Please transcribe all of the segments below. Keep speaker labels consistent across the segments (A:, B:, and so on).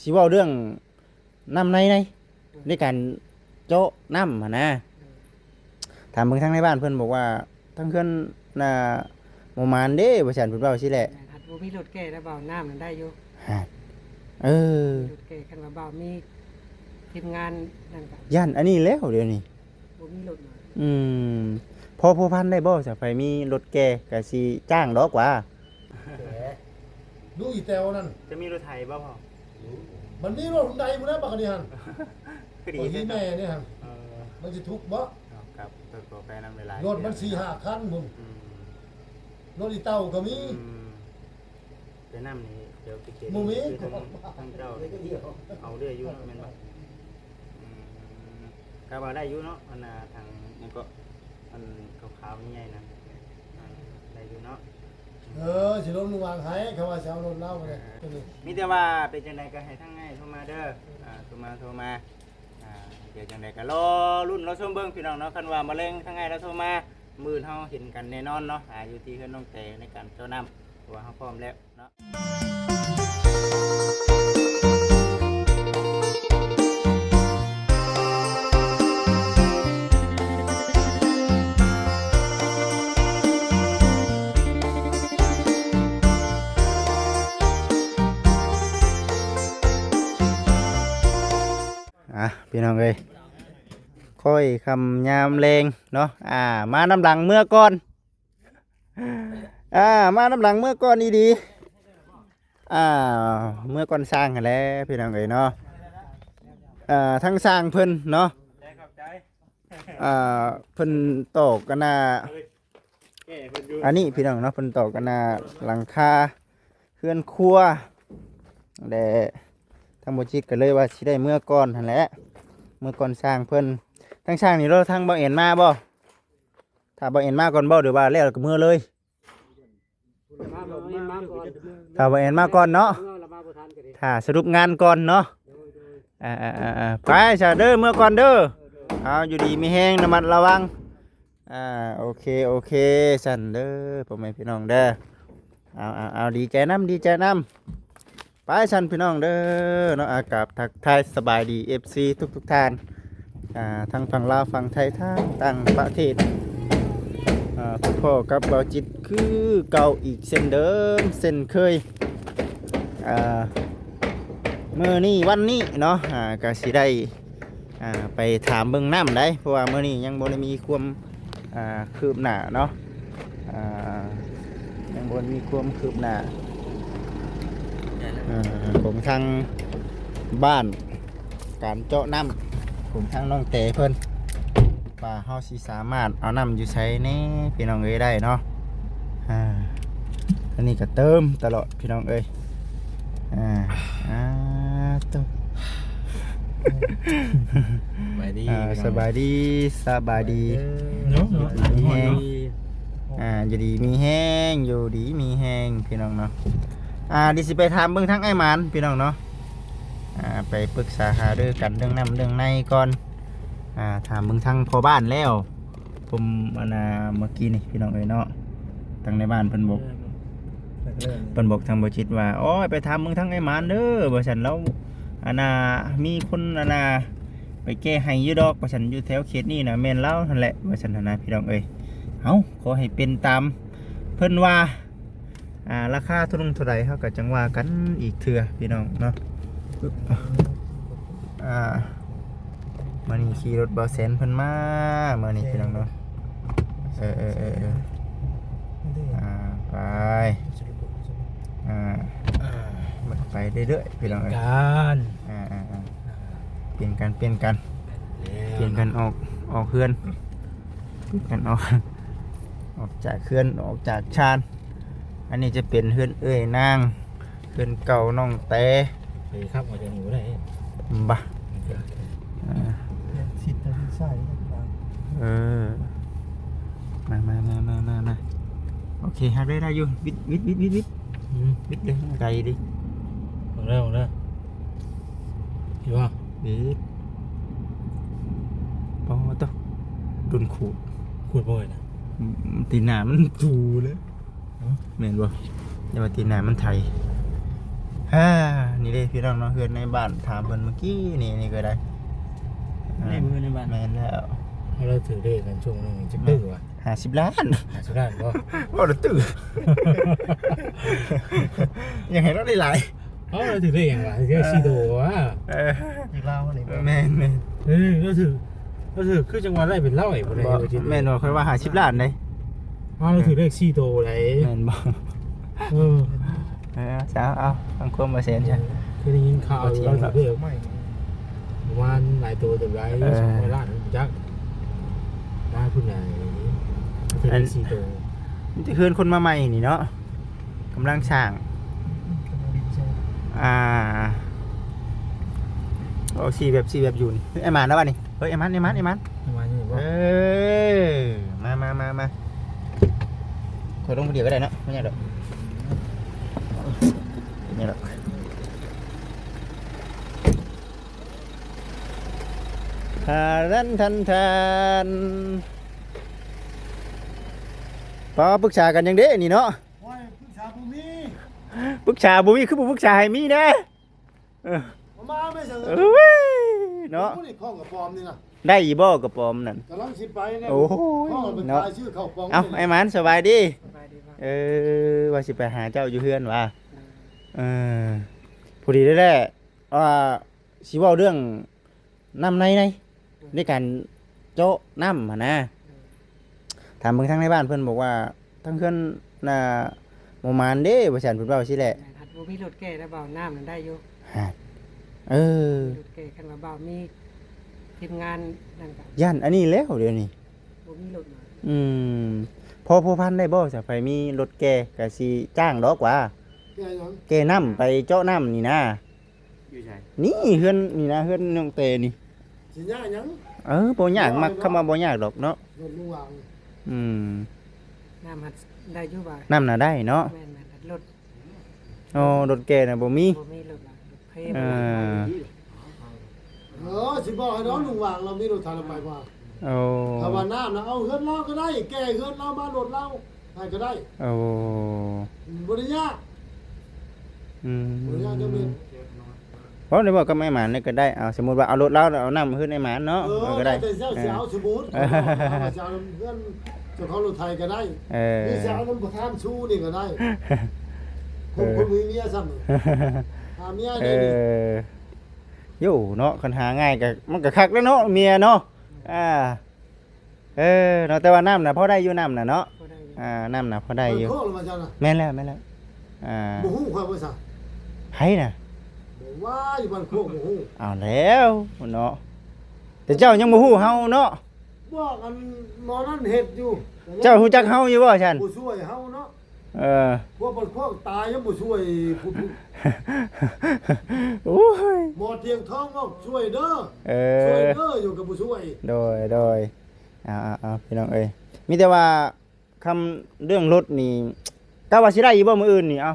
A: สิเว้าเรื่องน้ำในการโจ๊ะน้ำหั่นนะถามเบิ่งทางในบ้านเพิ่นบอกว่าทั้งเพิ่นน่ะบ่มานเด้ว่าซั่นเพิ่นเว้าสิแหละ
B: หัดบ่มีรถแก้แล้วเบาน้ำนั่นได้อยู่
A: ฮะเออ
B: รถแก้คันว่าเบามีทีมงานนั่นก็
A: ย่านอันนี้แล้วเดี๋ยวนี้
B: บ่มีรถมา
A: อืมพอพัวพันได้บ่จะไปมีรถแกก็สิจ้างดอกว่า
C: ดูอีแตวนั่น
A: จะมีรถไถบ่พ่อ
C: มันมีรถใดบ่ได้บักอันนี้หั่น
A: คือ
C: คนที่แม่นี่หั่น
A: เออ
C: มันสิทุกข์บ่
A: ครับตัวแฟนำหลาย
C: รถมัน4-5คันพุ่น
A: อืม
C: รถอีเต้าก็มี
A: ไปนำนี่เดี๋ยวไปเก็บ
C: บ่มี
A: คือทั้งเจ้าเอาเรื่อยอยู่เนาะแม่นบ่อืมก็ว่าได้อยู่เนาะอันน่ะทางนี่ก็อันขาวๆนี่ใหญ่นะได้อยู่เนาะ
C: สิลงวางให้เขาว่าสิเอารถเล่าเนี่ย
A: มีแต่ว่าเป็นจังไดก็ให้ทั้งง่ายโทรมาเด้อโทรมาเดี๋ยวจังไดก็รอรุ่นรอชมเบิ่งพี่น้องเนาะคันว่ามะเร็งทั้งง่ายแล้วโทรมามื้อเฮาเห็นกันแน่นอนเนาะอยู่ที่เฮือนน้องแต่ในการเจ้าน้ำเพราะว่าเฮาพร้อมแล้วเนาะพี่น้องเอ้ยค่อยคำยามแรงเนาะมาน้ำหลังเมื่อก่อนมาน้ำหลังเมื่อก่อนดีเมื่อก่อนสร้างกันแล้วพี่น้องเอ้ยเนาะทั้งสร้างเพิ่นเนาะเพิ่นตอกกันอันนี้พี่น้องเนาะเพิ่นตอกกันหลังคาเฮือนครัวแต่ทั้งหมดจิตก็เลยว่าสิได้เมื่อก่อนนั่นแหละเมื่อก่อนสร้างเพิ่นทั้งสร้างนี่เราทั้งบ่เอ็นมาบ่ถ้าบ่เอ็นมาก่อนบ่หรือว่าแล้วก็เมื่อเลยถ้าบ่เอ็นมาก่อนเนาะถ้าสรุปงานก่อนเนาะไปซะเด้อเมื่อก่อนเด้อเอาอยู่ดีมีแฮงระมัดระวังโอเคสั่นเด้อพ่อแม่พี่น้องเด้อเอาดีใจนำไปสั่นพี่น้องเด้อเนาะอากาศทักทายสบายดี FC ทุกท่านทั้งฝั่งลาวฝั่งไทยทั้งต่างประเทศพ่อกับเบาจิตคือเก่าอีกเส้นเดิมเส้นเคยมื้อนี้วันนี้เนาะก็สิได้ไปถามเบิ่งน้ำได้เพราะว่ามื้อนี้ยังบ่ได้มีความคืบหน้าเนาะยังบ่มีความคืบหน้าของทางบ้านการเจาะน้ำของทางน้องเต๋เพิ่นว่าเฮาสิสามารถเอาน้ำอยู่ใช้แน่พี่น้องเอ้ยได้เนาะอันนี้ก็เติมตลอดพี่น้องเอ้ยเติมสบายดีเนาะมีแห้งอยู่ดีมีแห้งอยู่ดีมีแห้งพี่น้องเนาะดิสิไปถามเบิ่งทั้งไอ้หมานพี่น้องเนาะไปปรึกษาหารือกันเรื่องน้ำเรื่องในก่อนถามเบิ่งทั้งพ่อบ้านแล้วผมเมื่อกี้นี่พี่น้องเอ้ยเนาะทางในบ้านเพิ่นบอกทางบ่จิตว่าโอ้ยไปถามเบิ่งทั้งไอ้หมานเด้อว่าซั่นแล้วมีคนไปแก้ให้อยู่ดอกว่าซั่นอยู่แถวเขตนี้น่ะแม่นแล้วนั่นแหละว่าซั่นนะพี่น้องเอ้ยขอให้เป็นตามเพิ่นว่าราคาเท่าไหร่เขาก็จังว่ากันอีกเทื่อพี่น้องเนาะมานี่ขี่รถเบาแสนเพิ่นมานี่พี่น้องเนาะไปไปเรื่อยๆพี่น้องเปลี่ยนกันออกเฮือนเปลี่ยนกันออกจากเฮือนออกจากชานอันนี้จะเป็นเฮือนเอ้ยนางเฮือนเก่าน้องแต่
D: ครับอาจจะหิวได้
A: บ่
C: สิทธิ์ทางซ้าย
A: มาโอเคฮักได้อยู่วิดเลยไกลดิ
D: ของเด้ออยู่ว่า
A: วิดพอตัวดุนขูด
D: บ่อยนะ
A: ตีหน้ามันถูเลยแม่นบ่อย่ามาตีหน้ามันไทย นี่เด้พี่น้องเนาะเฮือนในบ้านถามเพิ่นเมื่อกี้นี่ก็ได้
D: ในมือในบ้าน
A: แม่นแล้ว
D: เราถือเลขกันช่วงนึงจะตื้อวะ
A: 50 ล้าน
D: สุดท้ายก็
A: บ่ได้ตื้อ ยังให้เราได้หลาย
D: เราถือเลขอย่างไรถือซีโดวะ
C: อีกแล้วนี่
A: แม่น
D: เราถือคือจังหวัดไรเป็นเล่าไอ้บ่ได้
A: แม่นบ่ค่อยว่า50 ล้านเด้
D: เราถือเลขซีโดไหน
A: แม่นบ่ จ้าเอาฟังความมาเซ็นจ้ะ
D: คือได้ยินข่าวเราถือเลขไม่ประมาณหลายตัวแต่ไร200 ล้านจักได้คุณนายถือเลขซีโด
A: มันจะคืนคนมาใหม่นี่เนาะกำลังสร้างโอ้สีแบบอยู่นี่ไอ้หมานแล้วป่ะนี่เฮ้ยไอ้หมัน
D: ประมาณนี้บ่
A: มาขอลงเดียวก็ได้เนาะไม่ยากหรอกนี่หรอกทันพอปรึกษากันยังเด้นี่เนาะ
C: โอ้ยปรึกษาผู้มี
A: ปรึกษาบ่มีคือบ่ปรึกษาให้มีแน่
C: มาไม่เสนอ
A: เอ้ยเนาะ
C: ผู้นี่ข้องกับปลอมนี่นะ
A: ได้อีบ่กระป๋อมนั่น
C: กำลังสิไปเนี่ย
A: โอ้โห
C: ข้องเป็น
A: เนาะ
C: ตายชื่อเข้าปลอม
A: เอาไอ้หมันสบายดี
B: สบายดีป่ะ
A: ว่าสิไปหาเจ้าอยู่เฮือนว่าพอดีได้แหละสิเว้าเรื่องน้ำในการโจ๊ะน้ำหั่นนะถามเบิ่งทางในบ้านเพิ่นบอกว่าทั้งเฮือนน่ะบ่มานเด้ว่าซั่นเพิ่นเว้าสิแหละ
B: หัดบ่มีรถแก่แล้วเบาน้ำมันได้อยู่
A: ฮะเออ
B: รถแก่คันว่าเบามีทีมงานนั่นก็
A: ย่านอันนี้แล้วเดี๋ยวนี้
B: บ่มีรถมา
A: พอพันได้บ่จะไปมีรถแกก็สิจ้างดอกว่า
C: แกยัง
A: แกน้ำไปเจาะน้ำนี่นะ
B: อยู่ไส
A: นี่เฮือนนี่นะเฮือนน้องเตนี่
C: สิยายัง
A: บ่ยากมักคำว่าบ่ยากดอกเนาะ
C: รถลุงวาง
B: น้ำหัดได้อยู่บ่า
A: น้ำน่ะได้เนาะ
B: แม่นหัดรถ
A: อ๋อรถแกน่ะบ่มี
B: บ่มีรถละรถเพ
A: เอ
B: บ่
C: สิบอกให้น้องลุงวางเรามีรถทางไปว่า
A: โอ้
C: ถ้าว่าน้ำนะเอาเฮือนเราก็ได้แก่เฮือนเรามารถเราให้ก็ได้
A: โอ้
C: บ่ได้ยากบ่ได้ยากจะมี
A: เพราะได้บอกกับแม่หมานนี่ก็ได้เอาสมมุติว่าเอารถเราเอาน้ำขึ้นในหมานเนาะเอาก็ได้
C: แต่เจ้าสิเอาสมุดเอาเจ้าเพื่อนเจ้าของรถไทยก็ได้ นี่เจ้าน้ำประธานชูนี่ก็ได้คนมีเมียซ้ำหาเมียได้นี่
A: อยู่เนาะคันหาง่ายก็มันก็คักแล้วเนาะเมียเนาะเนาะแต่ว่าน้ำน่ะพอได้อยู่น้ำน่ะเนาะ
B: บ่ได้อยู่
A: น้ำน่ะพอได้อยู่
C: โคกลงมาเจ้าน่ะ
A: แม่นแล้ว
C: บ่ฮู้ความว่าซะ
A: ไผน่ะ
C: บ่ว่าอยู่บ้านโคกบ่ฮู้
A: เอาแล้วเนาะแต่เจ้ายังบ่ฮู้เฮาเนาะ
C: บอกอันหมอนั่นเฮ็ดอยู่
A: เจ้าฮู้จักเฮาอยู่บ่ฉัน
C: บ่ช่วยเฮาเนาะ พวกบ้านโคกตายยังบ่ช่วยผู้
A: โอ้ย
C: หมอเตียงทองก็ช่วยเด้อ
A: อ
C: ช่วยเด้ออยู่กับบ่ช่วย
A: โดยเอาพี่น้องเอ้ยมีแต่ว่าคำเรื่องรถนี่กะว่าสิได้อีบ่มื้ออื่นนี่เอา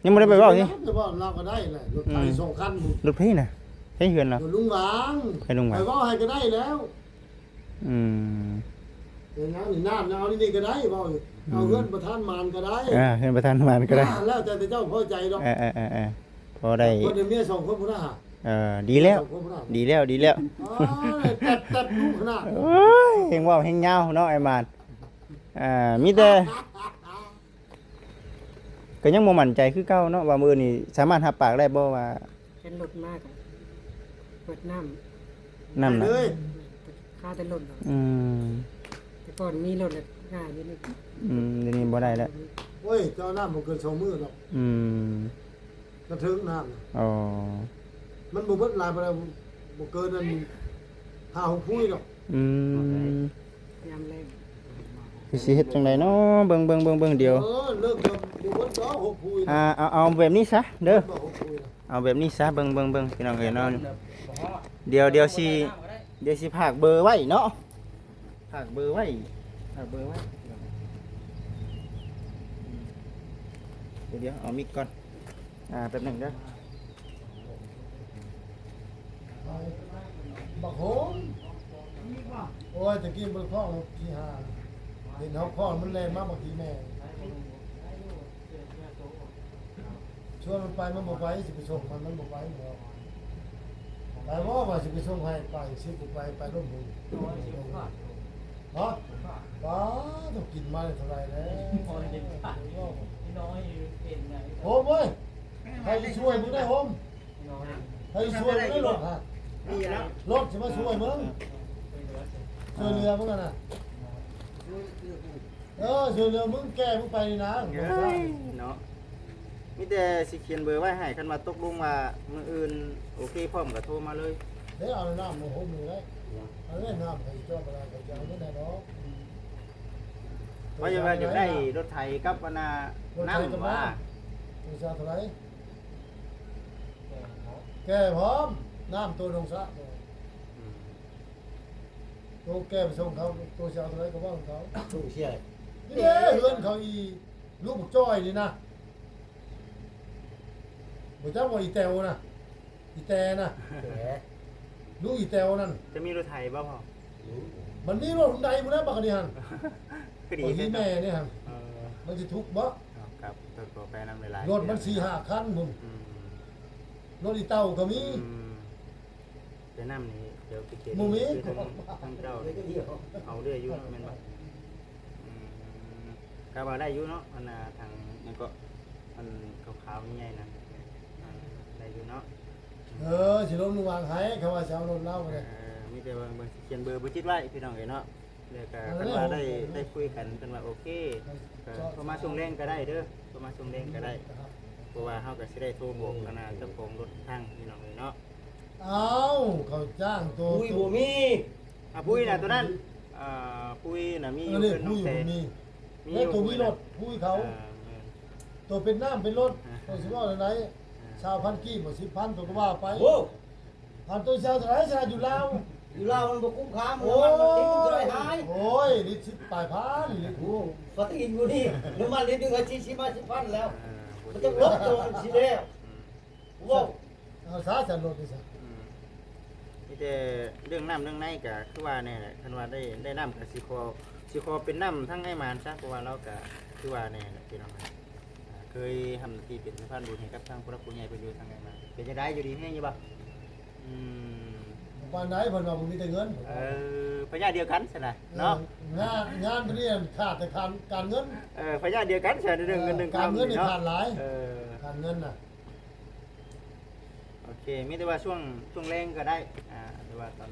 A: ยังบ่ได้ไปเว้าสิ
C: แต่ว่าเราก็ได้แหละรถไฟ2คัน
A: รถพี่น่ะให้เฮือนเนาะ
C: รถลุงหวาง
A: ให้ลุงหวาง
C: ไปเว้าให้ก็ได้แล้ว
A: อืม
C: อย่างนั้นนี่น้ำเอานี่ก็ได้เว้าเอาเงินประธานมานก็ได้
A: เฮือนประธานมานก็ได้
C: แล้วแต่เจ้าพอใจดอก
A: พอได้
C: คนเมีย2คนพุ่นน่ะ
A: ดีแล้ว
C: 2คนพุ่นน่ะ
A: ดีแล้ว
C: ตัดลูกขนาด
A: โอ้ยเฮงว่าวเฮงยาวเนาะไอ้มานมีแต่ก็ยังบ่มั่นใจคือเก่าเนาะว่ามื้อนี้สามารถรับปากได้บ่ว่า
B: เป็นรถมากอะเปิดน้
A: น้ำน่ะ
C: เลย
B: ำค่าแต่รถเนาะ แต่ก่อนมีรถแล้วง่ายอยู่นี่
A: เดี๋ยวนี้บ่ได้แล้ว
C: โอ้ยเจ้าน้ำบ่เกิน2มื้อหรอกกระถึงน้ำ
A: อ๋อ
C: มันบ่เบิดหลายบ่ได้บ่เกินนั้น5-6พุ้ยดอก
B: ยามแรง
A: สิเฮ็ดจังไดเนาะเบิ่งเดี๋ยว
C: เลิกกับบ่เบิดดอก6พุ้ย
A: เอาแบบนี้ซะเด้อ
C: บ่6พุ้ย
A: เอาแบบนี้ซะเบิ่งพี่น้องเอ้ยเนาะเดี๋ยวสิพากเบอร์ไว้เนาะพากเบอร์ไว้เดี๋ยวเอามิกก่อนแป๊บหนึงเด้อ
C: บักโหงโอ้ยตะกี้มันคล้องที่5เห็นเฮาคล้องมันแรงมากบางทีแม่ ชวนมันไปมันบ่ไปสิไปส่งมันบ่ไปบ่แต่ว่าสิไปส่งให้ไปสิไปร่วมบุญฮะป้าต้องกินมาเท่าไหร่แล้วโฮมเว้ยใครช่วยมึงได้โฮมใครช่วยมึงได้รถฮะรถจะมาช่วยมึงช่วยเรือมึงน่ะช่วยเรือมึงแก้มึงไปนี่นะ
A: เนาะมีแต่สิเขียนเบอร์ไว้ให้คันว่าตกลงว่ามื้ออื่นโอเคพร้อมก็โทรมาเลย
C: เดี๋ยวเอาน้ำมาโฮมนี่ได้เอาเล่นน้ำไปจอดอะไรไปจอดไม่ได้หรอก
A: ว่าจะว่าอยากได้รถไถกับวนาน้ำว่า
C: ตัวชาเท่าไหร่แก่พร้อมน้ำตัวลงซะตัวแก่ไปส่งเขาตัวชาเท่าไหร่ก็ว่าของเขา
D: ตู้เชี่ย
C: นี่เด้เฮือนเขาอีลูกจ้อยนี่นะบ่จักว่าอีแตวนะอีแตนะลูกอีแตวนั่น
A: จะมีรถไถบ่พ่อ
C: มันมีรถใดบ่ได้บักอันนี้หั่น
A: คือดี
C: โอ้ยแม่นี่หั่น
A: เออ
C: มันสิทุกข์บ่
A: ครับตัวไปนำหลายๆ
C: รถมัน4-5คันพุ่น
A: อืม
C: รถอีเต้าก็มี
A: จะนำนี่เดี๋ยวไปเก็บ
C: หมู่มี
A: ทางเจ้าเอาเรื่อยอยู่แม่นบ่ก็ว่าได้อยู่เนาะอันน่ะทางมันก็มันขาวๆใหญ่ๆนะได้อยู่เนาะ
C: สิลงวางให้เขาว่าสิเอารถเล่าไปเลย
A: มีแต่ว่าบางเขียนเบอร์บ่จิตไว้พี่น้องเอ้ยเนาะเดี๋ยวก็คันว่าได้คุยกันเพิ่นว่าโอเคก็โทรมาส่งแรงก็ได้เด้อโทรมาส่งแรงก็ได้เพราะว่าเฮาก็สิได้โทรบอกคณะเจ้าของรถทางพี่น้องเอ้ยเนาะ
C: เอาเขาจ้างตัว
D: อุ้ยบ่มี
A: ปุ้ยน่ะตัวนั้นปุ้ยน่ะมีอยู่
C: เรีย
A: เพิ่
C: ก
A: นน้อ
C: ผู้
A: ง
C: อยู่
A: แส
C: มี
A: มี
C: แล้วตัวมีรถผู้เขา
A: แม่น
C: ตัวเป็นน้ำเป็นรถตัวสิว่าอะไรชาวพันกี้บ่10,000ตัวก็ว่าไป
D: โอ้
C: พันตัวชาวเท่าไหร่ชาวอยู่ลาว
D: อยู่ลาวมันบ่คุ้มค่ามัน
C: โอ้
D: มันติดมันจะได้หาย
C: โอ้ยลิตร10ปลายพันลิตร
D: โอ้ฟาตินอยู่นี่น้ำมันลิตรนึงก็40-50,000แล้ว
A: บ่
D: มัน
A: ดี
D: จะลดตัวสิแล้วว้าว
C: เอาซะฉันรถนี่ซะ
A: มีแต่เรื่องน้ำเรื่องในก็คือว่าแน่แหละคันว่าได้น้ำก็สิขอเป็นน้ำทั้งไอ้มานซะเพราะว่าเราก็คือว่าแน่แหละพี่น้องเคยทำหน้าที่เป็นสะพานบุญให้กับทางผู้รักผู้ใหญ่เพิ่นอยู่ทางไอ้มานเป็นจังได๋อยู่ดีแฮงอยู่บ่อืม
C: ปานไหนเพิ่นว่าบ่มีแต่เงิน
A: พญาเดียวกันใช่ไหมเนาะ
C: งานเรียนขาดแต่การเงิน
A: พญาเดียวกันใช่เรื่องเงินหนึ่ง
C: การเงินนี่
A: เนาะ
C: ขาดหลาย
A: เออ
C: การเงินน่ะ
A: โอเคมีแต่ว่าช่วงแรงก็ได้หรือว่าตอน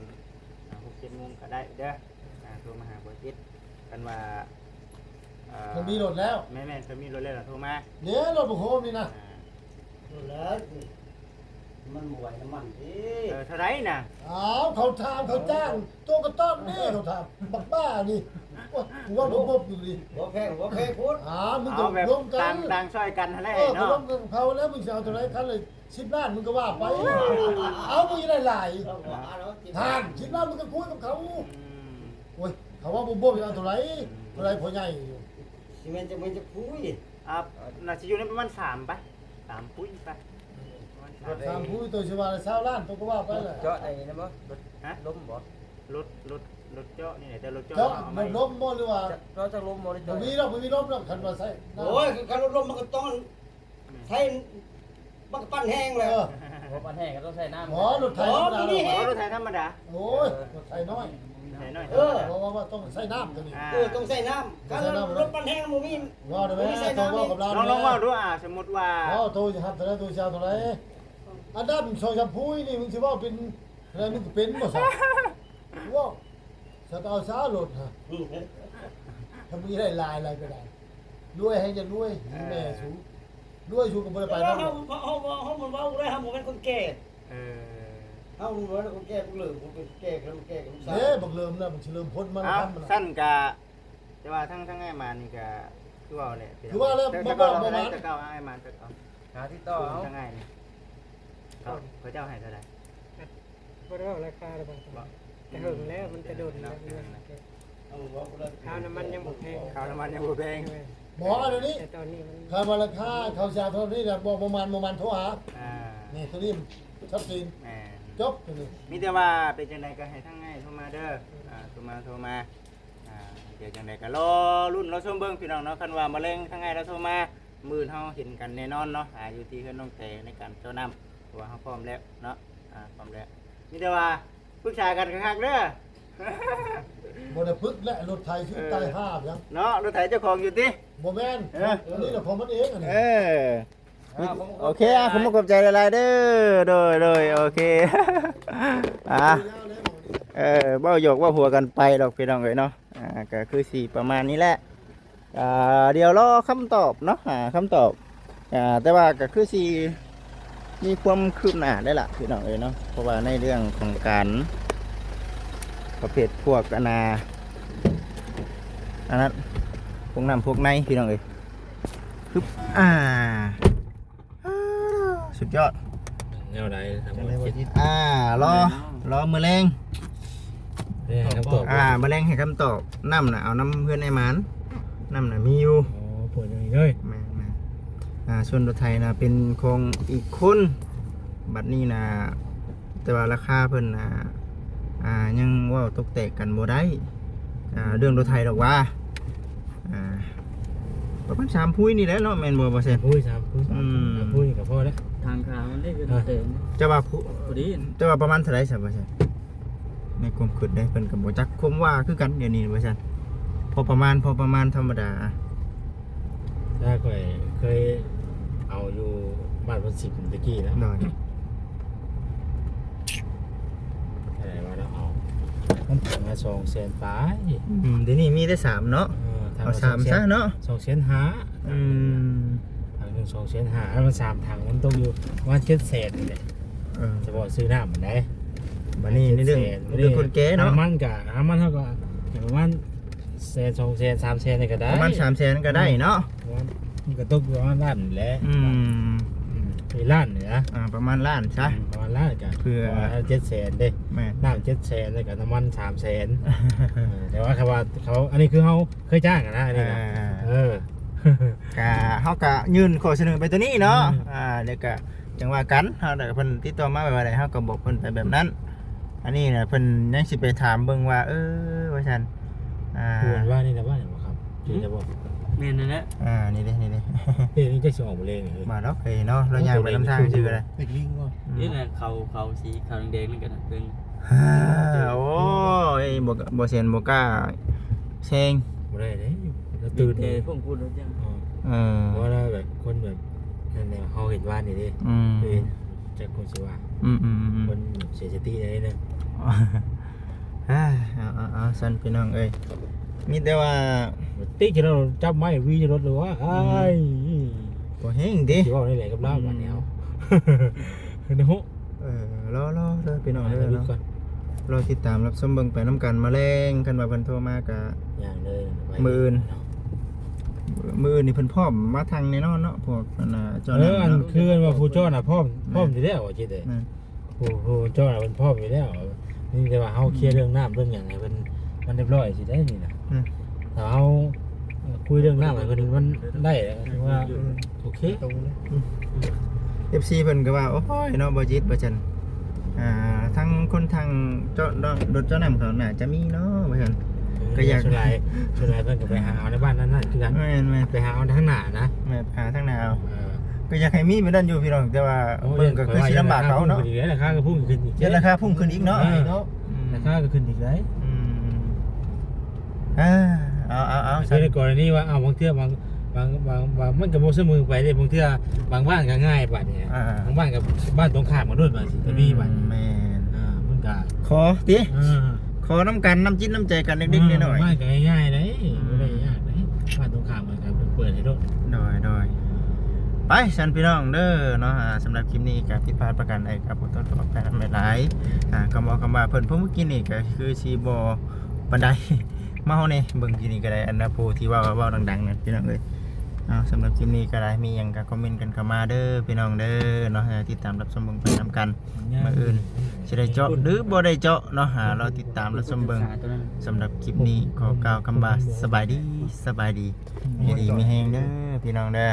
A: 6-7 โมงก็ได้เด้อโทรมาหาบ่จิตกันว่า
C: มันมีรถแล้ว
A: แม่ๆเคยมีรถแล้วโทรมา
C: เนี่ยรถบุโฮมนี่นะ
D: แล้วมันบ่ไหวน้ำมันดิ
A: เท่าไหร่น่ะ
C: อ้าวเขาถามเขาจ้างตัวกระต้อนนี่เขาถามบักบ้านี่ว่าผมบอยู่ดิ
D: บ่แพงพูด
C: มึง
A: เอา
C: ก็
A: แบบ
C: ร่วมกัน
A: ต่างช่วยกันนั่นแหละ
C: เขา
A: เนาะ
C: ร่วมกันเขาแล้วมึงจะเอาตัวไหนคันเลย10 ล้านมึงก็ว่าไปเอามึงจะได้หลายทาน10 ล้านมึงก็คุยกับเขาโอ้ยเขาว่าผมจะเอาตัวไหนพอใหญ่อยู่
D: สิมันจะพุ้ย
A: น่าจะอยู่ในประมาณ3ปะ3ปุ้ยปะ
C: ตามผู้ตัวชวา20 ล้านตัวก็ว่าไปเลย
E: เจาะไอ้นั่นบ่
A: ฮะ
E: ล้มบ่
A: รถเจาะนี่แหละแต่รถเจาะ
C: เจาะ
A: เอา
C: มั
A: ไม่
C: นล้มบ่หรือว่า
E: เจาะจากล้มบ่ได้
C: มั
E: เจาะ
C: นมีหรอกมันมีล้มหรอกคันว่าใส่
D: โอ้ยการลมมันก็ต้องใช้มันก็ปั้นแห้ง
C: เอ
D: เลย
C: อ
E: บ่ปันแห้งก็ต้องใช้น้ำ
C: หมอรถไทยธรรมดา
A: อ๋อรถไถธรรมดา
C: โอ้ยรถไทยน้อย
A: ไถน้อย
C: เพราะว่าต้องใส่น้ำตัวนี้
D: ต้องใส่น้ำการรถปั้นแห้งมันมี
C: ว่าได้ไหมตัวว่ากับเรา
A: ลองว่าดูสมมติว่า
C: ตัวจะทำอะไรตัวชาวตัวไหนอันดับโซชมพูนี่มึงจะว่าเป็นอะไรมึงก็เป็นบ่สักว่าจะเอาซาหลดฮะทำมีได้ลายอะไรก็ได้รวยให้จะรวยแม่สูรวยสูกับบริ
D: ไป
C: ไป
D: แล้
C: นั่
D: วน เขามันว่าได้ทำผมเป็นคนแก่
A: เออ
D: เขาเป็นคนแก่กูเหลือผมเป็นแก่คนแก่กับลูกสาว
C: เด้บักเริ่มแล้วมันเฉลิมพ้นมัน
A: เอา
C: ทำมัน
A: สั้นกะแต่ว่าทั้งไอ้มานี่กะคือว่าเนี่ย
C: คือว่าแล้ว
A: จะ
C: บ่
A: เก้า
C: บ่
A: จะเก้าไอ้มาจะเก้า
E: หาที่ต่อเอา
A: ทั้งไงนี่เขาเจ้าให้เท่าไหร่
B: บ่ได้เอาราคาเลยบางคนแต่หึงแล้วมันจะโดนแล้วข้าวน้ำมันยังบ่แพง
A: ข้าวน้ำมันยังบูแพง
C: หมอเดี๋ยวนี้
B: แต่ตอนนี้มัน
C: คำว่าราคาเขาชาเท่านี้เนี่ยบอกประมาณโทรหา
A: อ่า
C: นี่ตัวนี้ชัดเจน
A: แม่
C: จบตัวนี้
A: มีแต่ว่าเป็นจังไดก็ให้ทั้งไงโทรมาเด้อโทรมาเดี๋ยวจังไดก็รอรุ่นรอชมเบิ่งพี่น้องเนาะคันว่ามะเร็งทั้งไงเราโทรมา มื้อเฮาเห็นกันแน่นอนเนาะอยู่ที่เฮือนน้องแต่ในการเจ้าน้ำเพราะว่าเฮาพร้อมแล้วเนาะพร้อมแล้วมีแต่ว่าปรึกษากันคักๆเด้อ
C: บ่ได้พึกและรถไทยชื่อใต้ห้าบยัง
A: เนาะรถไถเจ้าของอยู่ติ
C: บ่แม่นอันนี้น่ะของมันเองอันนี้
A: โอเคผมขอบใจหลายๆเด้อโดยโอเค เบ้าหยอกว่าหัวกันไปดอกพี่น้องเลยเนาะก็คือสี่ประมาณนี้แหละเดี๋ยวรอคำตอบเนาะคำตอบแต่ว่าก็คือสี่มีความคืบหน้าได้ละพี่น้องเลยเนาะเพราะว่าในเรื่องของการประเภทพวกอันนั้นพวกน้ำพวกในพี่น้องเลยคือสุดยอด
D: แนวใดทำให้คิด
A: รอมือแรง
D: เนี่ยคำตอบ
A: มือแรงให้คำตอบน้ำน่ะเอาน้ำเพื่อนไอ้หมันน้ำน่ะมีอยู่
D: อ๋อปวดอย่างนี้เลย
A: แม่ส่วนรถไทยนะเป็นของอีกคนบัดนี้นะแต่ว่าราคาเพิ่นนะยังว่าตกแตกกันบ่ได้เรื่องรถไทยดอกว่าประมาณ3พุ้ยนี่แหละเนาะแม่นบ่บ่แซ่น
D: พูด3พูด3พูดกับพ่อแล้ว
E: ทางขามันได้คือเต็ม
A: จะว่า
E: พอดี
A: จะว่าประมาณเท่าไหร่ซะบ่แซ่นในความคิดได้เพิ่นก็บ่จักคมว่าคือกันเดี๋ยวนี้บ่แซ่นพอประมาณธรรมดา
D: ได้เคยเอาอยู่บ้านพันสิบตะกี้นะ
A: หน่อย
D: อะไรวะเราเอามันถึงมา200,000ปลาย
A: เดี๋ยวนี้มีได้3เนาะเอา3ซะเนาะ
D: 200,000หาทางหนึ่ง200,000หาแล้วมัน3ทางมันตกอยู่ว่า700,000นี่แหละจะบอกซื้อน้ำมันได้
A: บัดนี้ในเรื่องคนแก่เนาะ
D: มันกับมันเท่ากับประมาณ100,000 200,000 300,000นี่ก็ได้
A: ประมาณ300,000ก็ได้เนาะ
D: มันก็ตกอยู่ประมาณล้านแหละ มีล้านเหนือ
A: ประมาณล้านซะ
D: ประมาณล้านกัน
A: เพื่อ
D: 700,000เด้
A: แม่
D: น้ำ700,000แล้วก็น้ำมัน300,000แต่ว่าคำว่าเขาอันนี้คือเขาเคยจ้างกันนะอันนี้นะ
A: กะเฮาก็ยื่นข้อเสนอไปตัวนี้เนาะเดี๋ยวก็จังว่ากันเฮาได้เพิ่นติดต่อมาว่าได้เฮาก็บอกเพิ่นไปแบบนั้น อันนี้น่ะเพิ่นยังสิไปถามเบิ่งว่าว่าซั่น
D: ควรว่านี่นะว่าเนี่ยบ่ครับชื่อจะบอก
E: เมนนั่นแหละ
A: นี่เด้
D: นี่จะสิออกบ่เลยนี่
A: มาดอกเฮ้ยเนาะเราย่างไปนำทางซื่อก็ได้
C: เด็กลิงว่ะ
E: นี่แหละเขาสีขาวแดงนั่นกันเป็น
A: โอ้ยบ่เซียนบ่กล้าแซง
D: บ่ได้เด้แล้ว
E: ตื่
D: ตื่
E: น
D: น
E: เตะ
D: เลย
E: พวกพูดแล้วจัง
D: เพราะว่าแบบคนแบบนั่นแหละเฮาเห็นว่านี่เด้จะคนสิว่าคนเสียสติได้นึง
A: เอาสั่นพี่น้องเอ้ยมีแต่ว่า
D: ติ๊กจะเราจับไม้วีจะรถหรือว่าไอ้
A: บ่แห้งดิ
D: ที่ว่าได้แหละกับเราบัดนี้เอาเนาะ
A: รอเด้อพี่น้องเด้อ
D: เนาะ
A: เนาะรอติดตามรับชมเบิ่งไปน้ำกันมาแรงกันว่าเพิ่นโทรมากะ
D: อย่างเลย
A: มื้ออื่นนี่เพิ่นพร้อมมาทางแน่นอนเนาะพวกจอ
D: อันคือว่าผู้จ้อน่ะพร้อมอยู่แล้วจิเด้ผู้จ้อน่ะมันพร้อมอยู่แล้วนี่แต่ว่าเฮาเคลียร์เรื่องน้ำเรื่องหยังให้มันเรียบร้อยสิได้นี่นะถ้าเฮาคุยเรื่องน้ำให้เพิ่นมันได้ถือว่าโอเค
A: FC เพิ่นก็ว่าโอ้ยเนาะบ่จิตบ่จันทั้งคนทางเจาะรถเจ้าน้ำเขาน่าจะมีเนาะบ่จันก็อยาก
D: ส่วนหลายเพิ่นก็ไปหาเอาในบ้านนั้นน่ะคือกัน
A: แม่น
D: ไปหาเอาทางหน้านะ
A: แม่หาทางหน้าเอาก็อยากให้มีเหมือนนั้นอยู่พี่น้องแต่ว่าเบิ่งก็คือสิลำบากเขาเนาะ
D: ราคาก็พุ่งขึ้นอีก
A: เดี๋ยวราคาพุ่งขึ้นอีกเนาะ
D: ราคาก็ขึ้นอีกได้
A: เอา
D: ใช่ในกรณีว่าเอาบางเทื่อบางมันก็บ่เสมอไปเด้บางเทื่อบางบ้านก็ง่ายบัดนี้บางบ้านกับบ้านตรงข้ามกันด้วยบัดสิจะมีบัด
A: แม่น
D: มันก็
A: ขอติขอน้ำกันน้ำจิ้นน้ำใจกันเล็กๆน้อย
D: บ้านก็ง่ายๆเด้บ่ได้ยากเด้บ้านตรงข้ามมันก็เปิดให้รถ
A: ๆดอยไปสันพี่น้องเด้อเนาะสำหรับคลิปนี้ก็ผิดพลาดประกันใดครับผมต้องขอแพ้ไม่หลายคำว่าเพิ่นเมื่อกี้นี่ก็คือสีบอบันไดมาเฮานี่เบิ่งที่นี่ก็ได้อันนะผู้ที่ว่าดังๆนั่นพี่น้องเอ้ยสำหรับคลิปนี้ก็ได้มีหยังก็คอมเมนต์กันเข้ามาเด้อพี่น้องเด้อเนาะติดตามรับชมเบิ่งไปนำกันมื้ออื่นสิได้เจาะหรือบ่ได้เจาะเนาะเราติดตามรับชมเบิ่งสำหรับคลิปนี้ขอกล่าวคำว่าสบายดีอยู่ดีมีแฮงเด้อพี่น้องเด้อ